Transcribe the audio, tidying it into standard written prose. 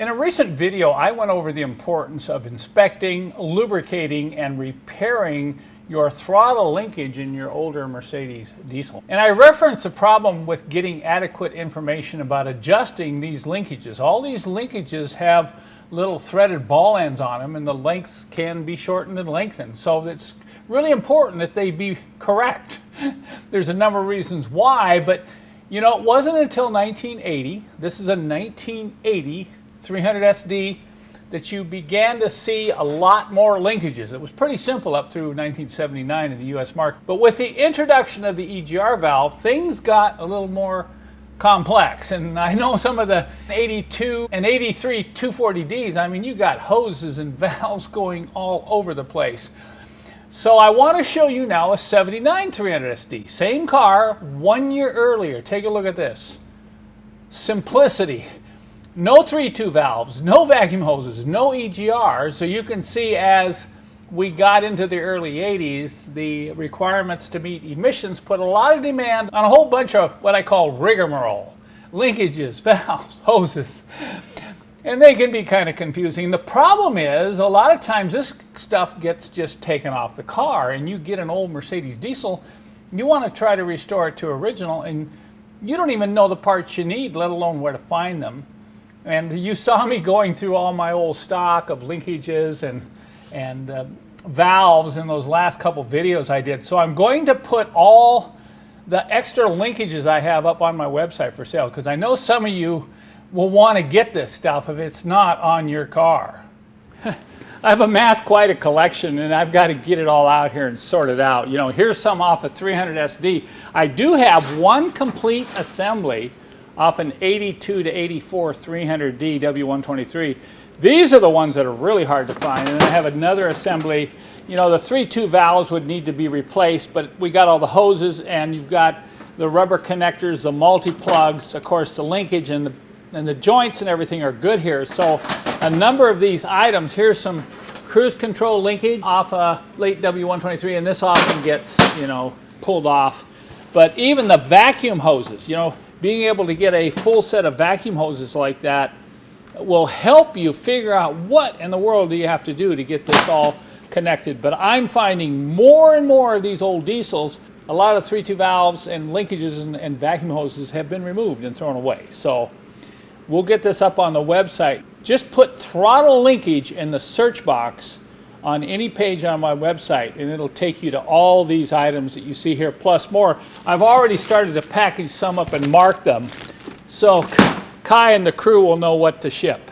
In a recent video, I went over the importance of inspecting, lubricating, and repairing your throttle linkage in your older Mercedes diesel. And I referenced the problem with getting adequate information about adjusting these linkages. All these linkages have little threaded ball ends on them, and the lengths can be shortened and lengthened. So it's really important that they be correct. There's a number of reasons why, but you know, it wasn't until 1980, this is a 1980 300SD, that you began to see a lot more linkages. It was pretty simple up through 1979 in the US market. But with the introduction of the EGR valve, things got a little more complex. And I know some of the 82 and 83 240Ds, I mean, you got hoses and valves going all over the place. So I want to show you now a 79 300SD. Same car, 1 year earlier. Take a look at this. Simplicity. No 3-2 valves, no vacuum hoses, no EGR. So you can see as we got into the early 80s, the requirements to meet emissions put a lot of demand on a whole bunch of what I call rigmarole. Linkages, valves, hoses. And they can be kind of confusing. The problem is, a lot of times this stuff gets just taken off the car, and you get an old Mercedes diesel, you want to try to restore it to original, and you don't even know the parts you need, let alone where to find them. And you saw me going through all my old stock of linkages and valves in those last couple videos I did. So I'm going to put all the extra linkages I have up on my website for sale, because I know some of you will want to get this stuff if it's not on your car. I've amassed quite a collection, and I've got to get it all out here and sort it out. You know, here's some off a 300SD. I do have one complete assembly off an 82 to 84 300D W123. These are the ones that are really hard to find. And then I have another assembly. You know, the 3-2 valves would need to be replaced, but we got all the hoses, and you've got the rubber connectors, the multi-plugs, of course the linkage, and the joints and everything are good here. So a number of these items, here's some cruise control linkage off a late W123, and this often gets, you know, pulled off. But even the vacuum hoses, you know, being able to get a full set of vacuum hoses like that will help you figure out what in the world do you have to do to get this all connected. But I'm finding more and more of these old diesels, a lot of 3-2 valves and linkages and vacuum hoses have been removed and thrown away. So we'll get this up on the website. Just put throttle linkage in the search box on any page on my website, and it'll take you to all these items that you see here, plus more. I've already started to package some up and mark them, so Kai and the crew will know what to ship.